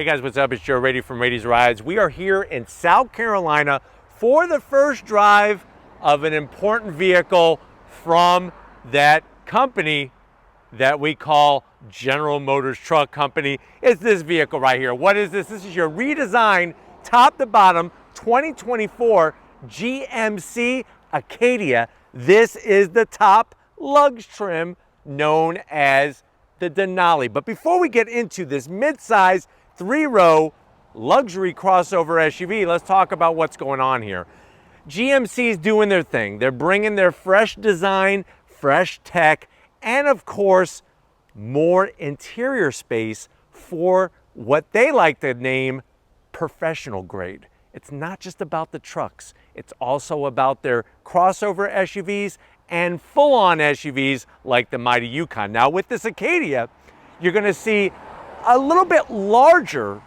Hey guys, what's up? It's Joe Rady from Rady's Rides. We are here in South Carolina for the first drive of an important vehicle from that company that we call General Motors Truck Company. It's this vehicle right here. What is this? This is your redesigned, top to bottom, 2024 GMC Acadia. This is the top lugs trim known as the Denali. But before we get into this mid-size, three-row luxury crossover SUV, let's talk about what's going on here. GMC is doing their thing. They're bringing their fresh design, fresh tech, and of course, more interior space for what they like to name professional grade. It's not just about the trucks. It's also about their crossover SUVs and full-on SUVs like the mighty Yukon. Now with this Acadia, you're gonna see a little bit larger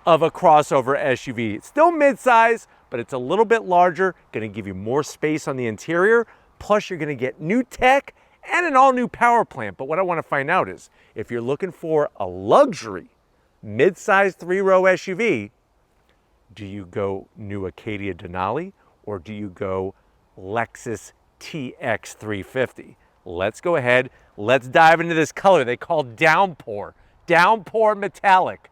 of a crossover SUV. It's still mid-size, but it's a little bit larger, gonna give you more space on the interior, plus you're gonna get new tech and an all-new power plant. But what I wanna find out is, if you're looking for a luxury mid-size three-row SUV, do you go new Acadia Denali or do you go Lexus TX 350? Let's go ahead, let's dive into this color they call Downpour Metallic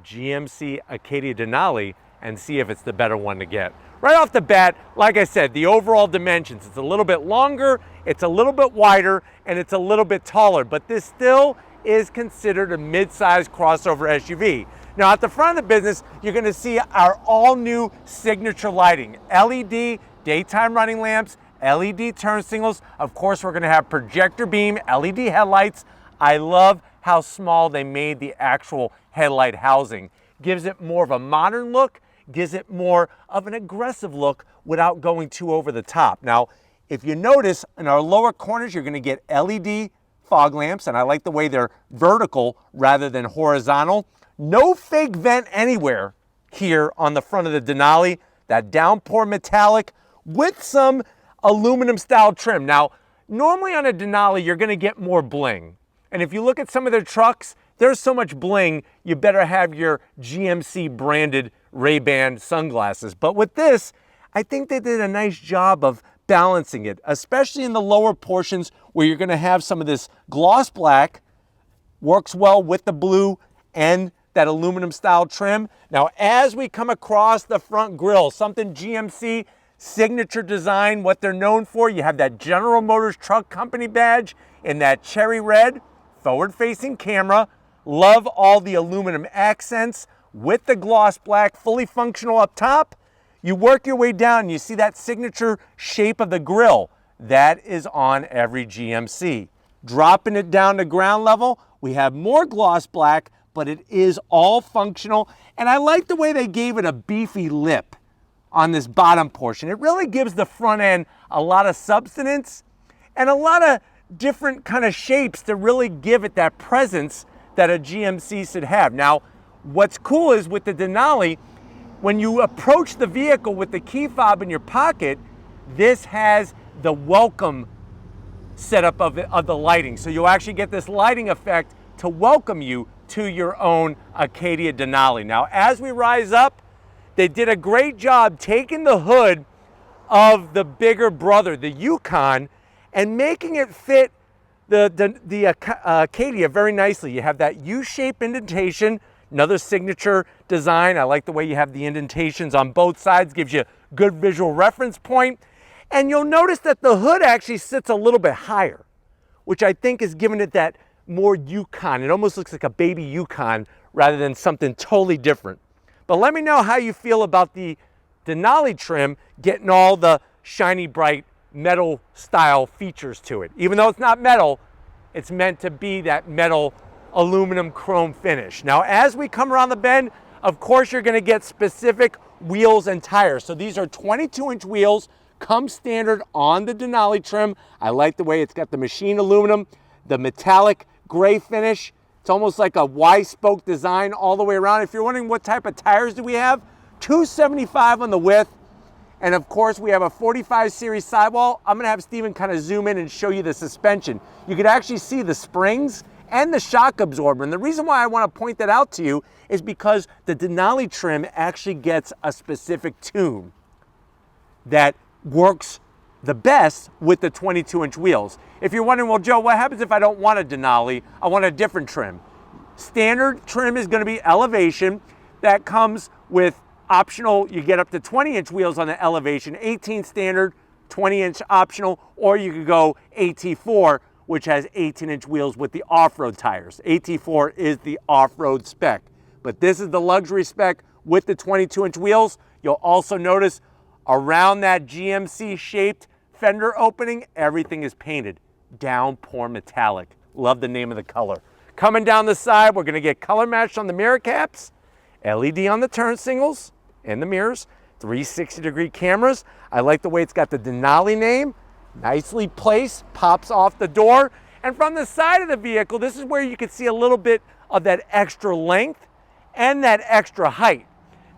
GMC Acadia Denali and see if it's the better one to get. Right off the bat, like I said, the overall dimensions, it's a little bit longer, it's a little bit wider, and it's a little bit taller, but this still is considered a mid-size crossover SUV. Now at the front of the business, you're gonna see our all-new signature lighting, LED daytime running lamps, LED turn signals. Of course, we're gonna have projector beam, LED headlights. I love how small they made the actual headlight housing. Gives it more of a modern look, gives it more of an aggressive look without going too over the top. Now, if you notice in our lower corners, you're gonna get LED fog lamps, and I like the way they're vertical rather than horizontal. No fake vent anywhere here on the front of the Denali. That Downpour metallic with some aluminum style trim. Now, normally on a Denali, you're gonna get more bling. And if you look at some of their trucks, there's so much bling, you better have your GMC branded Ray-Ban sunglasses. But with this, I think they did a nice job of balancing it, especially in the lower portions where you're gonna have some of this gloss black, works well with the blue and that aluminum style trim. Now, as we come across the front grille, something GMC signature design, what they're known for, you have that General Motors Truck Company badge in that cherry red, forward-facing camera. Love all the aluminum accents with the gloss black, fully functional up top. You work your way down and you see that signature shape of the grille. That is on every GMC. Dropping it down to ground level, we have more gloss black, but it is all functional. And I like the way they gave it a beefy lip on this bottom portion. It really gives the front end a lot of substance and a lot of different kind of shapes to really give it that presence that a GMC should have. Now, what's cool is with the Denali, when you approach the vehicle with the key fob in your pocket, this has the welcome setup of the lighting. So you'll actually get this lighting effect to welcome you to your own Acadia Denali. Now, as we rise up, they did a great job taking the hood of the bigger brother, the Yukon, and making it fit the Acadia very nicely. You have that U-shaped indentation, another signature design. I like the way you have the indentations on both sides, gives you a good visual reference point. And you'll notice that the hood actually sits a little bit higher, which I think is giving it that more Yukon. It almost looks like a baby Yukon rather than something totally different. But let me know how you feel about the Denali trim getting all the shiny, bright metal style features to it. Even though it's not metal, it's meant to be that metal aluminum chrome finish. Now, as we come around the bend, of course, you're gonna get specific wheels and tires. So these are 22-inch wheels, come standard on the Denali trim. I like the way it's got the machined aluminum, the metallic gray finish. It's almost like a Y-spoke design all the way around. If you're wondering what type of tires do we have, 275 on the width. And of course, we have a 45 series sidewall. I'm gonna have Steven kind of zoom in and show you the suspension. You could actually see the springs and the shock absorber. And the reason why I want to point that out to you is because the Denali trim actually gets a specific tune that works the best with the 22-inch wheels. If you're wondering, well, Joe, what happens if I don't want a Denali? I want a different trim. Standard trim is going to be elevation. That comes with optional, you get up to 20-inch wheels on the elevation, 18 standard, 20-inch optional, or you could go AT4, which has 18-inch wheels with the off-road tires. AT4 is the off-road spec, but this is the luxury spec with the 22-inch wheels. You'll also notice around that GMC shaped fender opening, everything is painted downpour metallic. Love the name of the color. Coming down the side, we're gonna get color matched on the mirror caps, LED on the turn signals and the mirrors, 360-degree cameras. I like the way it's got the Denali name, nicely placed, pops off the door. And from the side of the vehicle, this is where you can see a little bit of that extra length and that extra height.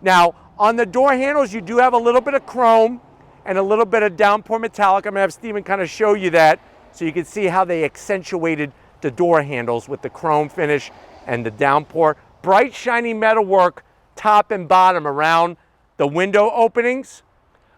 Now, on the door handles, you do have a little bit of chrome and a little bit of downpour metallic. I'm gonna have Steven kind of show you that so you can see how they accentuated the door handles with the chrome finish and the downpour. Bright, shiny metalwork, top and bottom around the window openings.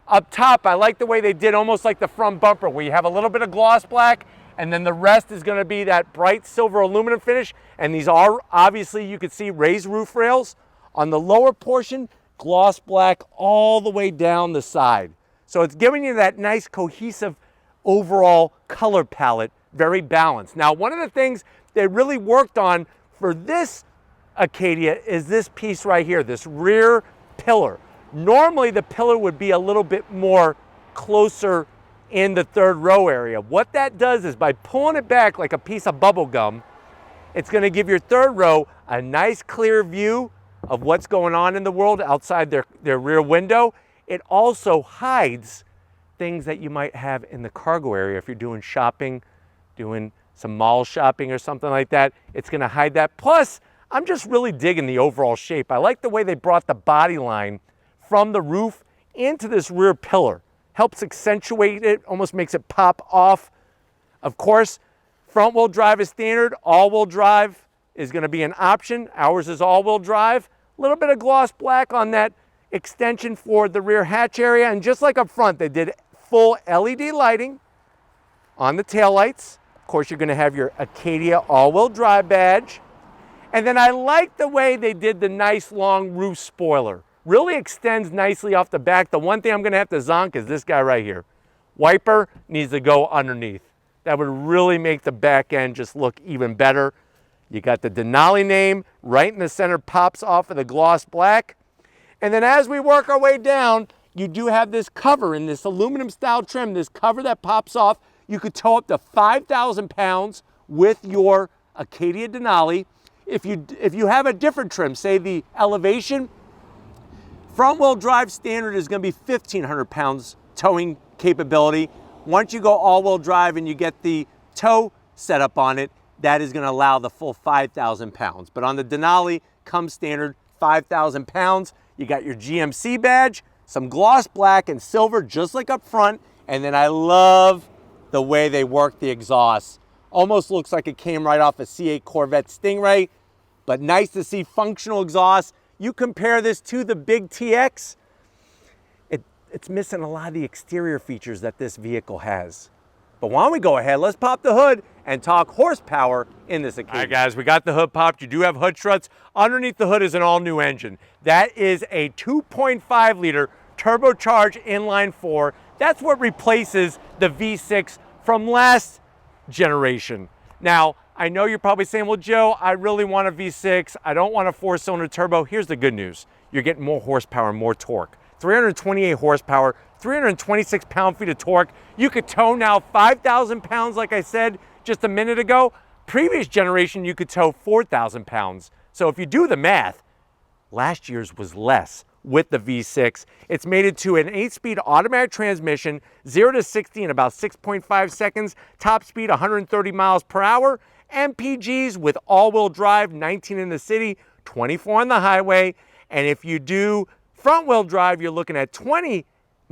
Up top, I like the way they did almost like the front bumper, where you have a little bit of gloss black, and then the rest is gonna be that bright silver aluminum finish. And these are, obviously, you can see raised roof rails. On the lower portion, gloss black all the way down the side. So it's giving you that nice cohesive overall color palette, very balanced. Now, one of the things they really worked on for this Acadia is this piece right here, this rear pillar. Normally the pillar would be a little bit more closer in the third row area. What that does is by pulling it back like a piece of bubble gum, it's gonna give your third row a nice clear view of what's going on in the world outside their rear window. It also hides things that you might have in the cargo area if you're doing shopping, doing some mall shopping or something like that. It's gonna hide that. Plus, I'm just really digging the overall shape. I like the way they brought the body line from the roof into this rear pillar. Helps accentuate it, almost makes it pop off. Of course, front wheel drive is standard. All wheel drive is gonna be an option. Ours is all wheel drive. A little bit of gloss black on that extension for the rear hatch area. And just like up front, they did full LED lighting on the taillights. Of course, you're gonna have your Acadia all-wheel drive badge. And then I like the way they did the nice long roof spoiler. Really extends nicely off the back. The one thing I'm gonna have to zonk is this guy right here. Wiper needs to go underneath. That would really make the back end just look even better. You got the Denali name right in the center, pops off of the gloss black. And then as we work our way down, you do have this cover in this aluminum style trim, this cover that pops off. You could tow up to 5,000 pounds with your Acadia Denali. If you have a different trim, say the elevation, front wheel drive standard is gonna be 1,500 pounds towing capability. Once you go all wheel drive and you get the tow setup on it, that is gonna allow the full 5,000 pounds. But on the Denali, comes standard 5,000 pounds. You got your GMC badge, some gloss black and silver, just like up front. And then I love the way they work the exhaust. Almost looks like it came right off a C8 Corvette Stingray, but nice to see functional exhaust. You compare this to the big TX, it's missing a lot of the exterior features that this vehicle has. But why don't we go ahead, let's pop the hood and talk horsepower in this Acadia. All right guys, we got the hood popped. You do have hood struts. Underneath the hood is an all new engine. That is a 2.5 liter turbocharged inline four. That's what replaces the V6 from last generation. Now, I know you're probably saying, well, Joe, I really want a V6. I don't want a 4-cylinder turbo. Here's the good news. You're getting more horsepower and more torque. 328 horsepower, 326 pound-feet of torque. You could tow now 5,000 pounds, like I said just a minute ago. Previous generation, you could tow 4,000 pounds. So if you do the math, last year's was less with the V6. It's mated to an 8-speed automatic transmission, 0 to 60 in about 6.5 seconds, top speed 130 miles per hour, MPGs with all-wheel drive, 19 in the city, 24 on the highway. And if you do front-wheel drive, you're looking at 20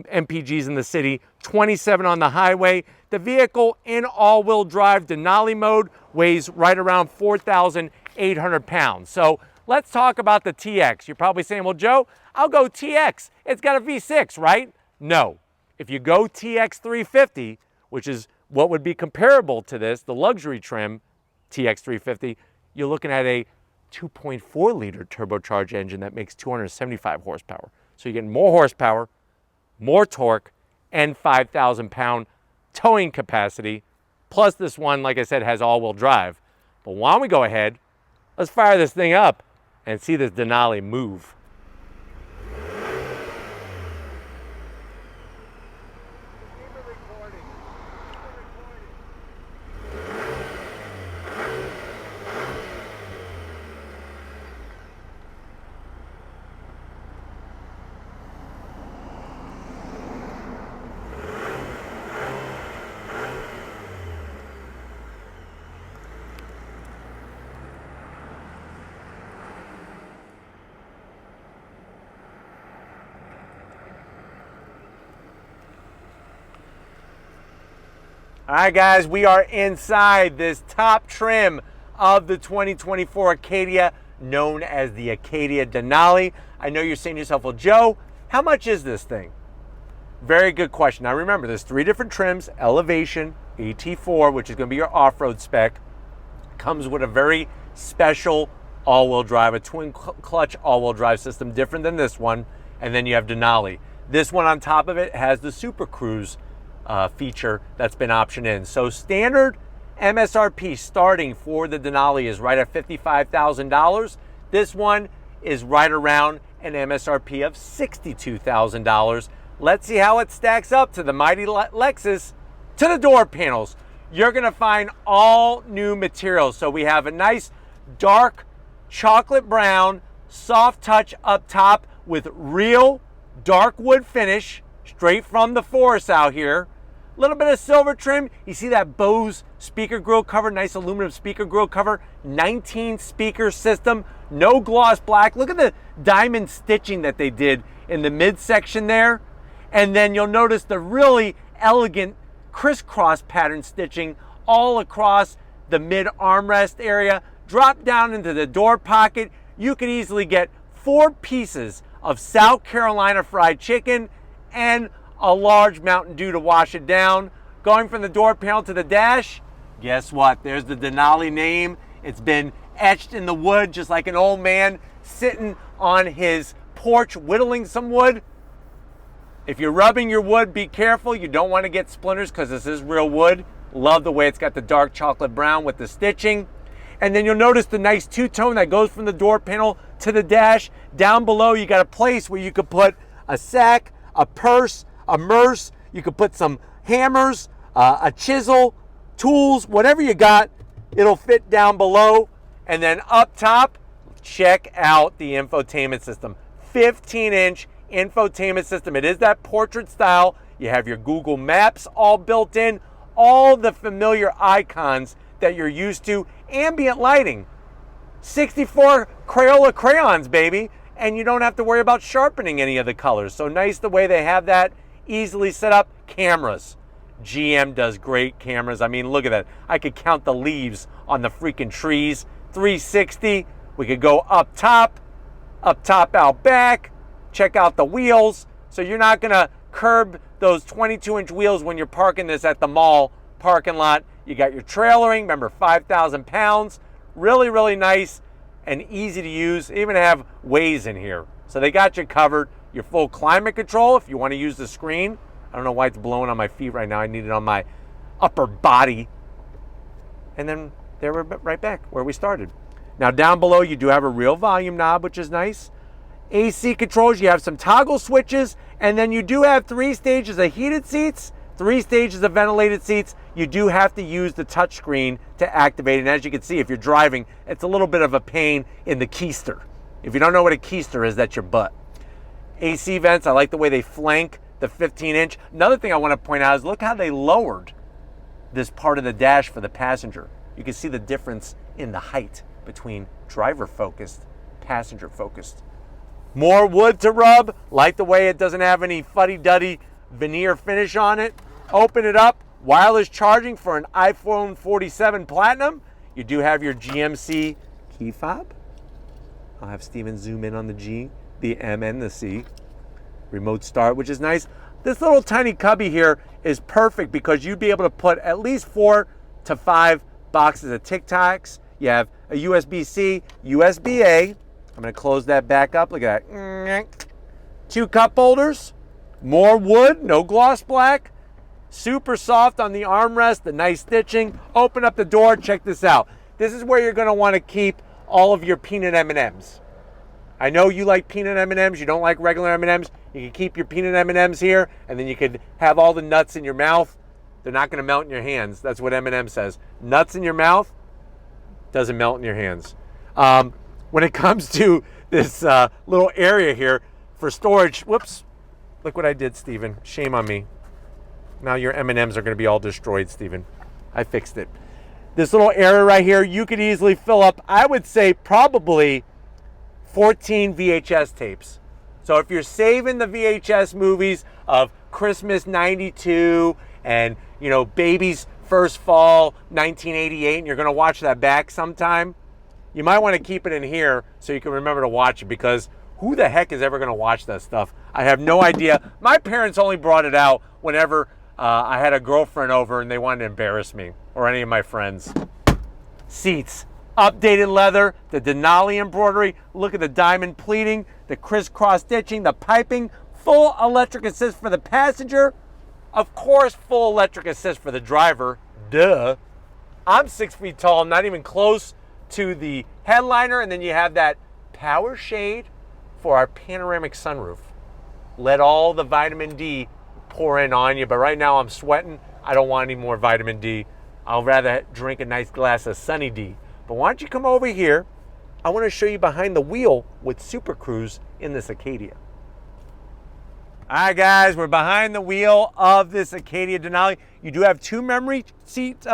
mpgs in the city, 27 on the highway. The vehicle in all-wheel drive Denali mode weighs right around 4,800 pounds. So let's talk about the TX. You're probably saying, well, Joe, I'll go TX. It's got a V6, right? No. If you go TX 350, which is what would be comparable to this, the luxury trim TX 350, you're looking at a 2.4 liter turbocharged engine that makes 275 horsepower. So you're getting more horsepower, more torque, and 5,000 pound towing capacity. Plus this one, like I said, has all-wheel drive. But why don't we go ahead, let's fire this thing up and see this Denali move. All right, guys, we are inside this top trim of the 2024 Acadia, known as the Acadia Denali. I know you're saying to yourself, well, Joe, how much is this thing? Very good question. Now remember, there's 3 different trims: Elevation, AT4, which is going to be your off-road spec, comes with a very special all-wheel drive, a twin clutch all-wheel drive system, different than this one, and then you have Denali. This one on top of it has the Super Cruise feature that's been optioned in. So standard MSRP starting for the Denali is right at $55,000. This one is right around an MSRP of $62,000. Let's see how it stacks up to the mighty Lexus. To the door panels, you're gonna find all new materials. So we have a nice dark chocolate brown soft touch up top with real dark wood finish straight from the forest out here. A little bit of silver trim. You see that Bose speaker grill cover, nice aluminum speaker grill cover, 19 speaker system, no gloss black. Look at the diamond stitching that they did in the midsection there. And then you'll notice the really elegant crisscross pattern stitching all across the mid armrest area. Drop down into the door pocket. You could easily get 4 pieces of South Carolina fried chicken and a large Mountain Dew to wash it down. Going from the door panel to the dash, guess what? There's the Denali name. It's been etched in the wood just like an old man sitting on his porch whittling some wood. If you're rubbing your wood, be careful. You don't want to get splinters because this is real wood. Love the way it's got the dark chocolate brown with the stitching. And then you'll notice the nice two-tone that goes from the door panel to the dash. Down below, you got a place where you could put a sack, a purse, a merce. You could put some hammers, a chisel, tools, whatever you got, it'll fit down below. And then up top, check out the infotainment system. 15-inch infotainment system. It is that portrait style. You have your Google Maps all built in, all the familiar icons that you're used to, ambient lighting, 64 Crayola crayons, baby, and you don't have to worry about sharpening any of the colors. So nice the way they have that, easily set up. Cameras. GM does great cameras. I mean, look at that. I could count the leaves on the freaking trees. 360. We could go up top, out back. Check out the wheels. So you're not gonna curb those 22-inch wheels when you're parking this at the mall parking lot. You got your trailering, remember 5,000 pounds. Really, really nice and easy to use. Even have Waze in here. So they got you covered. Your full climate control if you want to use the screen. I don't know why it's blowing on my feet right now. I need it on my upper body. And then there we're right back where we started. Now down below you do have a real volume knob, which is nice. AC controls, you have some toggle switches, and then you do have 3 stages of heated seats, 3 stages of ventilated seats. You do have to use the touchscreen to activate it. And as you can see, if you're driving, it's a little bit of a pain in the keister. If you don't know what a keister is, that's your butt. AC vents, I like the way they flank the 15-inch. Another thing I want to point out is look how they lowered this part of the dash for the passenger. You can see the difference in the height between driver-focused, passenger-focused. More wood to rub. Like the way it doesn't have any fuddy-duddy veneer finish on it. Open it up, wireless charging for an iPhone 47 Platinum. You do have your GMC key fob. I'll have Steven zoom in on the G, the M, and the C. Remote start, which is nice. This little tiny cubby here is perfect because you'd be able to put at least 4 to 5 boxes of Tic Tacs. You have a USB-C, USB-A. I'm gonna close that back up, look at that. 2 cup holders, more wood, no gloss black. Super soft on the armrest, the nice stitching. Open up the door, check this out. This is where you're gonna wanna keep all of your peanut M&Ms. I know you like peanut M&Ms, you don't like regular M&Ms. You can keep your peanut M&Ms here, and then you could have all the nuts in your mouth. They're not gonna melt in your hands. That's what M&M says. Nuts in your mouth, doesn't melt in your hands. When it comes to this little area here for storage, whoops, look what I did, Steven. Shame on me. Now your M&Ms are gonna be all destroyed, Steven. I fixed it. This little area right here, you could easily fill up, I would say probably 14 VHS tapes. So if you're saving the VHS movies of Christmas '92 and, you know, Baby's First Fall 1988, and you're gonna watch that back sometime, you might wanna keep it in here so you can remember to watch it, because who the heck is ever gonna watch that stuff? I have no idea. My parents only brought it out whenever I had a girlfriend over and they wanted to embarrass me, or any of my friends. Seats, updated leather, the Denali embroidery, look at the diamond pleating, the crisscross stitching, the piping, full electric assist for the passenger, of course full electric assist for the driver, duh. I'm 6 feet tall, not even close to the headliner, and then you have that power shade for our panoramic sunroof. Let all the vitamin D pour in on you, but right now I'm sweating. I don't want any more vitamin D. I'll rather drink a nice glass of Sunny D. But why don't you come over here? I want to show you behind the wheel with Super Cruise in this Acadia. All right, guys, we're behind the wheel of this Acadia Denali. You do have 2 memory seat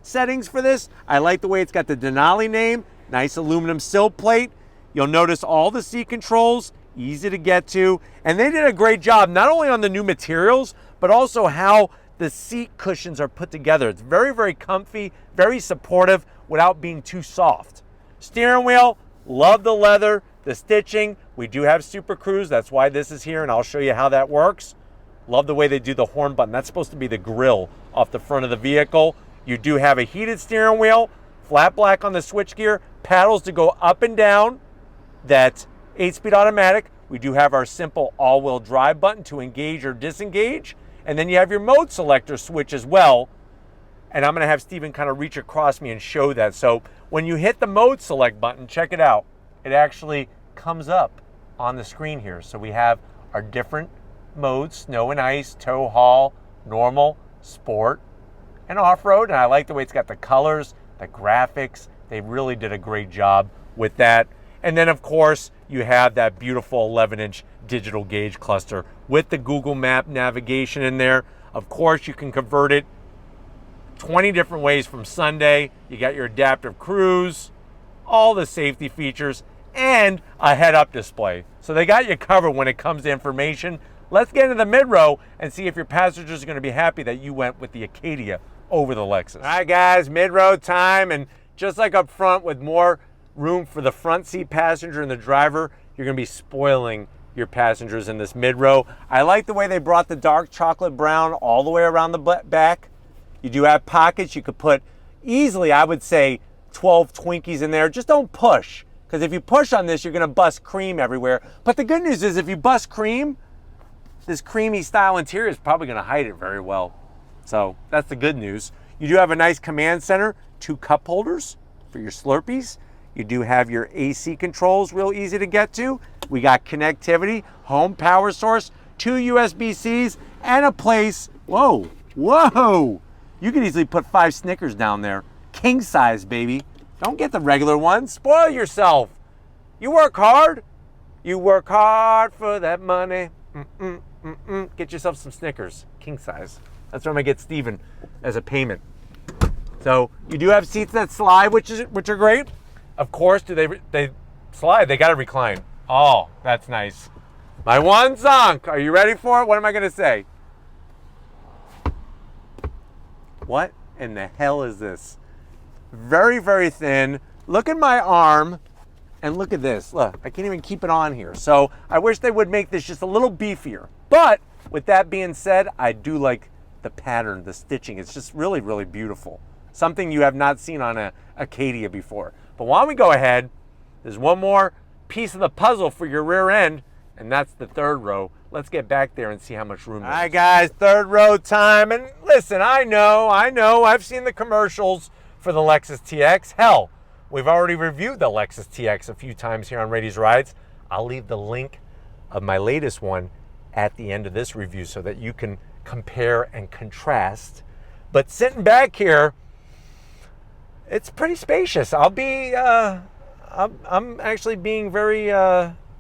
settings for this. I like the way it's got the Denali name, nice aluminum sill plate. You'll notice all the seat controls, easy to get to. And they did a great job, not only on the new materials, but also how the seat cushions are put together. It's very, very comfy, very supportive without being too soft. Steering wheel, love the leather, the stitching. We do have Super Cruise, that's why this is here, and I'll show you how that works. Love the way they do the horn button. That's supposed to be the grill off the front of the vehicle. You do have a heated steering wheel, flat black on the switchgear, paddles to go up and down. That's 8-speed automatic. We do have our simple all-wheel drive button to engage or disengage. And then you have your mode selector switch as well. And I'm gonna have Steven kind of reach across me and show that. So when you hit the mode select button, check it out. It actually comes up on the screen here. So we have our different modes: snow and ice, tow haul, normal, sport, and off-road. And I like the way it's got the colors, the graphics. They really did a great job with that. And then of course, you have that beautiful 11-inch digital gauge cluster with the Google Map navigation in there. Of course, you can convert it 20 different ways from Sunday. You got your adaptive cruise, all the safety features, and a head-up display. So they got you covered when it comes to information. Let's get into the mid-row and see if your passengers are going to be happy that you went with the Acadia over the Lexus. All right, guys, mid-row time, and just like up front with more room for the front seat passenger and the driver, you're going to be spoiling your passengers in this mid-row. I like the way they brought the dark chocolate brown all the way around the back. You do have pockets. You could put easily, I would say, 12 Twinkies in there. Just don't push, because if you push on this, you're going to bust cream everywhere. But the good news is if you bust cream, this creamy style interior is probably going to hide it very well. So that's the good news. You do have a nice command center, 2 cup holders for your Slurpees. You do have your AC controls, real easy to get to. We got connectivity, home power source, 2 USB-Cs, and a place, whoa, you could easily put 5 Snickers down there. King size, baby. Don't get the regular ones. Spoil yourself. You work hard. You work hard for that money. Get yourself some Snickers, king size. That's what I'm gonna get Steven as a payment. So you do have seats that slide, which are great. Of course, do they slide? They gotta recline. Oh, that's nice. My one zonk. Are you ready for it? What am I gonna say? What in the hell is this? Very, very thin. Look at my arm and look at this. Look, I can't even keep it on here. So I wish they would make this just a little beefier. But with that being said, I do like the pattern, the stitching. It's just really, really beautiful. Something you have not seen on a Acadia before. But why don't we go ahead? There's one more piece of the puzzle for your rear end, and that's the third row. Let's get back there and see how much room there is. All right, guys, third row time. And listen, I know, I've seen the commercials for the Lexus TX. Hell, we've already reviewed the Lexus TX a few times here on Rady's Rides. I'll leave the link of my latest one at the end of this review so that you can compare and contrast. But sitting back here, it's pretty spacious. I'm actually being very,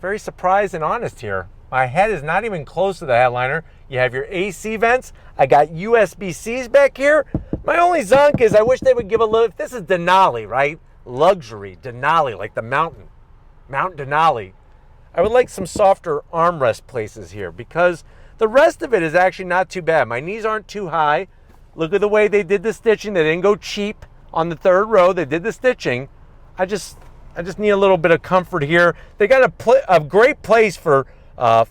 very surprised and honest here. My head is not even close to the headliner. You have your AC vents. I got USB-Cs back here. My only zonk is I wish they would give a little, if this is Denali, right? Luxury, Denali, like the Mount Denali. I would like some softer armrest places here because the rest of it is actually not too bad. My knees aren't too high. Look at the way they did the stitching. They didn't go cheap on the third row. They did the stitching. I just need a little bit of comfort here. They got a great place for a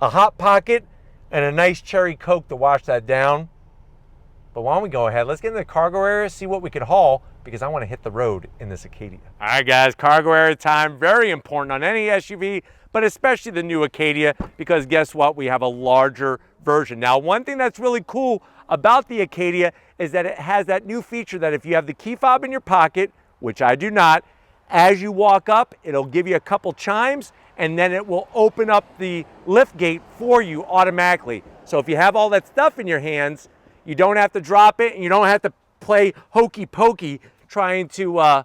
hot pocket and a nice cherry Coke to wash that down. But why don't we go ahead? Let's get in the cargo area, see what we could haul, because I want to hit the road in this Acadia. All right, guys, cargo area time. Very important on any SUV, but especially the new Acadia, because guess what? We have a larger version. Now, one thing that's really cool about the Acadia is that it has that new feature that if you have the key fob in your pocket, which I do not, as you walk up, it'll give you a couple chimes, and then it will open up the lift gate for you automatically. So if you have all that stuff in your hands, you don't have to drop it, and you don't have to play hokey pokey trying to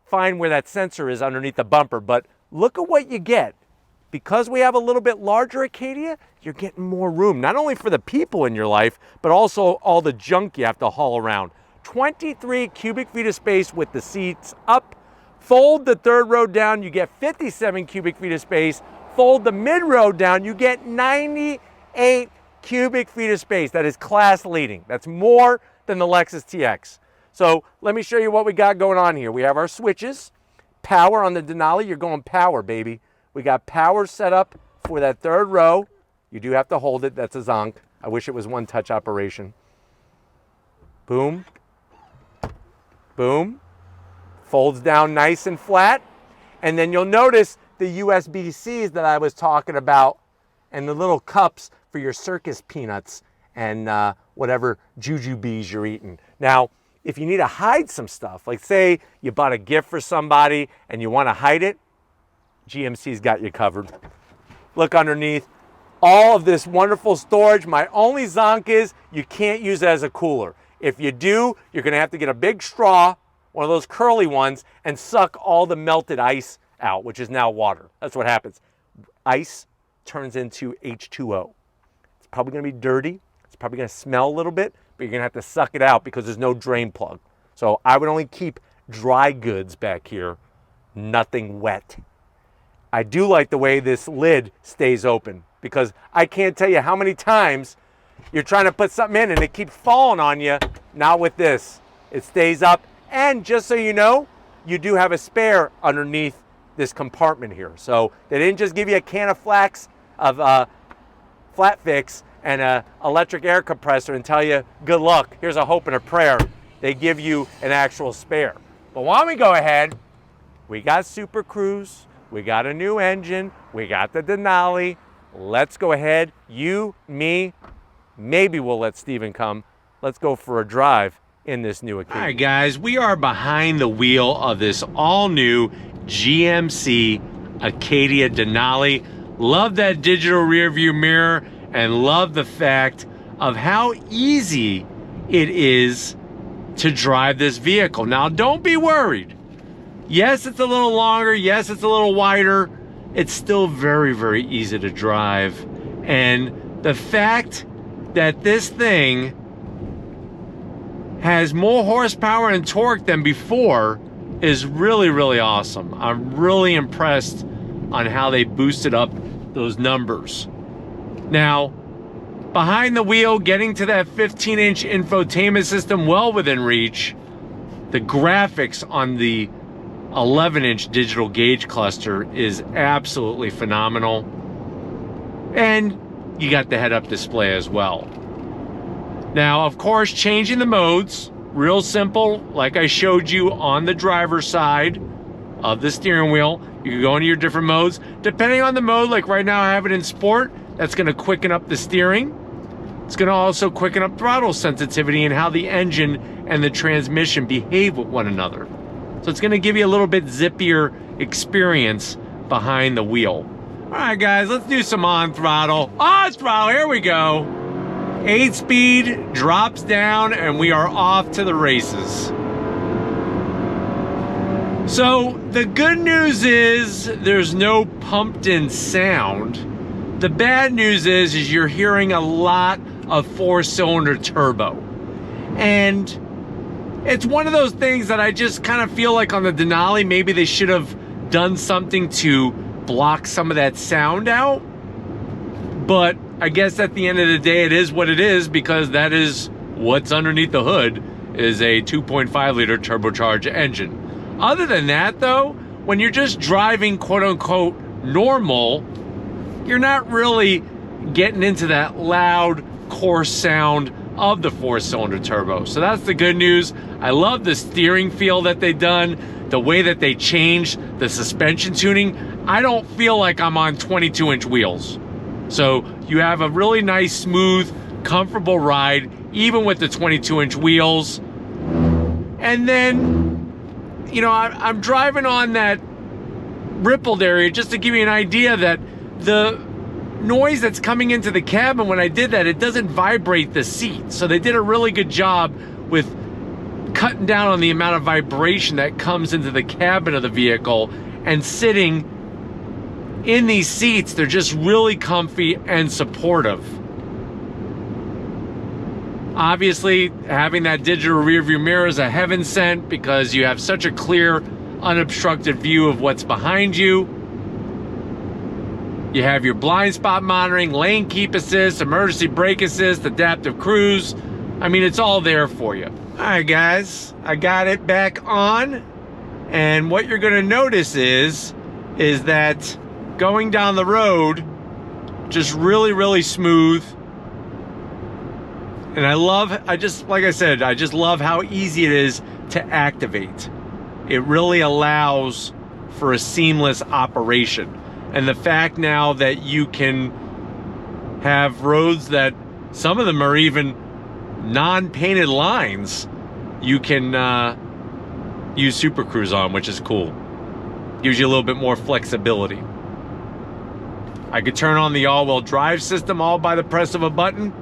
find where that sensor is underneath the bumper. But look at what you get. Because we have a little bit larger Acadia, you're getting more room, not only for the people in your life, but also all the junk you have to haul around. 23 cubic feet of space with the seats up. Fold the third row down, you get 57 cubic feet of space. Fold the mid row down, you get 98 cubic feet of space. That is class leading. That's more than the Lexus TX. So let me show you what we got going on here. We have our switches. Power on the Denali, you're going power, baby. We got power set up for that third row. You do have to hold it, that's a zonk. I wish it was one touch operation. Boom, boom. Folds down nice and flat. And then you'll notice the USB-Cs that I was talking about and the little cups for your circus peanuts and whatever jujubes you're eating. Now, if you need to hide some stuff, like say you bought a gift for somebody and you want to hide it, GMC's got you covered. Look underneath. All of this wonderful storage. My only zonk is you can't use it as a cooler. If you do, you're going to have to get a big straw, one of those curly ones, and suck all the melted ice out, which is now water. That's what happens. Ice turns into H2O. It's probably going to be dirty. It's probably going to smell a little bit, but you're going to have to suck it out because there's no drain plug. So I would only keep dry goods back here, nothing wet. I do like the way this lid stays open because I can't tell you how many times you're trying to put something in and it keeps falling on you. Not with this. It stays up. And just so you know, you do have a spare underneath this compartment here. So they didn't just give you a can of flax of flat fix and an electric air compressor and tell you, good luck, here's a hope and a prayer. They give you an actual spare. But why don't we go ahead, we got Super Cruise, we got a new engine, we got the Denali. Let's go ahead, you, me, maybe we'll let Steven come. Let's go for a drive in this new Acadia. All right, guys, we are behind the wheel of this all-new GMC Acadia Denali. Love that digital rear view mirror and love the fact of how easy it is to drive this vehicle. Now, don't be worried. Yes, it's a little longer. Yes, it's a little wider. It's still very, very easy to drive. And the fact that this thing has more horsepower and torque than before is really, really awesome. I'm really impressed on how they boosted up those numbers. Now, behind the wheel, getting to that 15-inch infotainment system well within reach. The graphics on the 11-inch digital gauge cluster is absolutely phenomenal. And you got the head-up display as well. Now, of course, changing the modes, real simple, like I showed you on the driver's side of the steering wheel. You can go into your different modes. Depending on the mode, like right now I have it in Sport, that's gonna quicken up the steering. It's gonna also quicken up throttle sensitivity and how the engine and the transmission behave with one another. So it's gonna give you a little bit zippier experience behind the wheel. All right, guys, let's do some on throttle. On throttle, here we go. 8-speed, drops down, and we are off to the races. So the good news is there's no pumped in sound. The bad news is you're hearing a lot of 4-cylinder turbo. And it's one of those things that I just kind of feel like on the Denali, maybe they should have done something to block some of that sound out. But I guess at the end of the day, it is what it is, because that is what's underneath the hood, is a 2.5 liter turbocharged engine. Other than that though, when you're just driving quote unquote normal, you're not really getting into that loud, coarse sound of the 4-cylinder turbo. So that's the good news. I love the steering feel that they've done, the way that they changed the suspension tuning. I don't feel like I'm on 22-inch wheels. So you have a really nice, smooth, comfortable ride, even with the 22-inch wheels. And then, you know, I'm driving on that rippled area just to give you an idea that the noise that's coming into the cabin when I did that, it doesn't vibrate the seat. So they did a really good job with cutting down on the amount of vibration that comes into the cabin of the vehicle. And sitting in these seats, they're just really comfy and supportive. Obviously, having that digital rear view mirror is a heaven sent, because you have such a clear, unobstructed view of what's behind you. You have your blind spot monitoring, lane keep assist, emergency brake assist, adaptive cruise. I mean, it's all there for you. All right, guys, I got it back on. And what you're gonna notice is that going down the road, just really, really smooth. And like I said, I just love how easy it is to activate. It really allows for a seamless operation. And the fact now that you can have roads that some of them are even non-painted lines, you can use Super Cruise on, which is cool. Gives you a little bit more flexibility. I could turn on the all-wheel drive system all by the press of a button.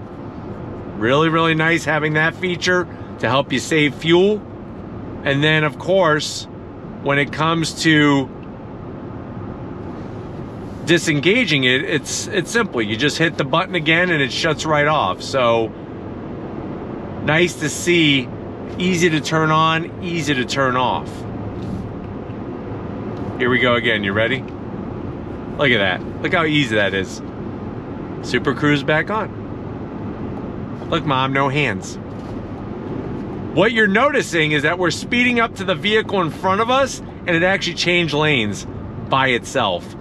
Really, really nice having that feature to help you save fuel. And then, of course, when it comes to disengaging it, it's simple. You just hit the button again and it shuts right off. So nice to see. Easy to turn on, easy to turn off. Here we go again. You ready? Look at that. Look how easy that is. Super Cruise back on. Look, Mom, no hands. What you're noticing is that we're speeding up to the vehicle in front of us, and it actually changed lanes by itself.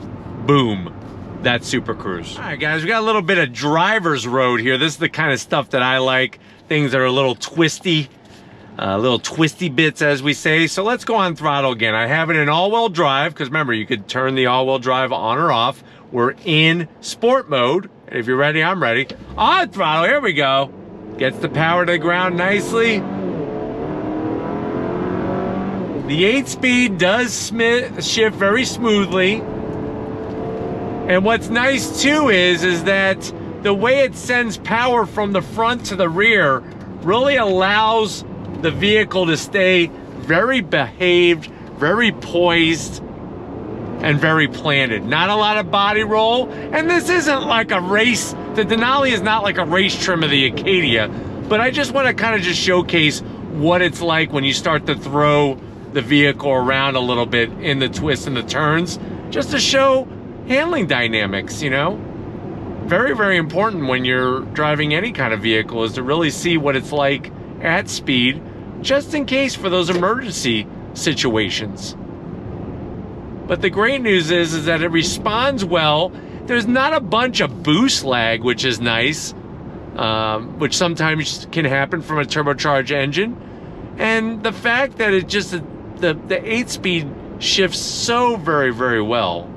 Boom. That's Super Cruise. All right, guys, we got a little bit of driver's road here. This is the kind of stuff that I like. Things that are a little twisty bits, as we say. So let's go on throttle again. I have it in all-wheel drive, because remember, you could turn the all-wheel drive on or off. We're in sport mode. And if you're ready, I'm ready. On throttle, here we go. Gets the power to the ground nicely. The 8-speed does shift very smoothly. And what's nice too is that the way it sends power from the front to the rear really allows the vehicle to stay very behaved, very poised, and very planted. Not a lot of body roll. And this isn't like a race. The Denali is not like a race trim of the Acadia. But I just want to kind of just showcase what it's like when you start to throw the vehicle around a little bit in the twists and the turns, just to show handling dynamics, you know? very, very important when you're driving any kind of vehicle, is to really see what it's like at speed, just in case for those emergency situations. But the great news is that it responds well. There's not a bunch of boost lag, which is nice, which sometimes can happen from a turbocharged engine. And the fact that it just, the 8-speed shifts so very, very well.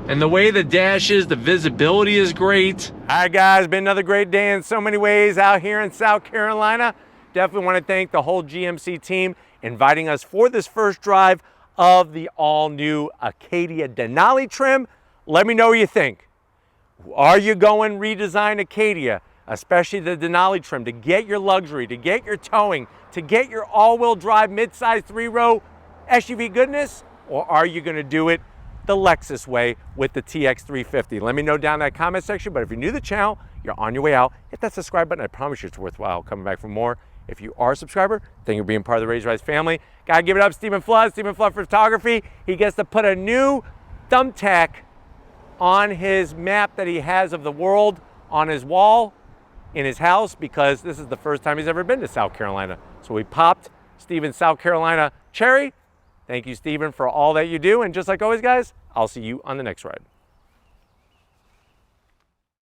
And the way the dash is, the visibility is great. All right, guys, been another great day in so many ways out here in South Carolina. Definitely want to thank the whole GMC team inviting us for this first drive of the all-new Acadia Denali trim. Let me know what you think. Are you going redesign Acadia, especially the Denali trim, to get your luxury, to get your towing, to get your all-wheel drive midsize 3-row SUV goodness? Or are you going to do it the Lexus way with the TX 350? Let me know down in that comment section. But if you're new to the channel, you're on your way out, hit that subscribe button. I promise you it's worthwhile coming back for more. If you are a subscriber, thank you for being part of the Raise Rise family. Gotta give it up, Stephen Flood Photography. He gets to put a new thumbtack on his map that he has of the world on his wall in his house, because this is the first time he's ever been to South Carolina. So we popped Stephen's South Carolina cherry. Thank you, Stephen, for all that you do. And just like always, guys, I'll see you on the next ride.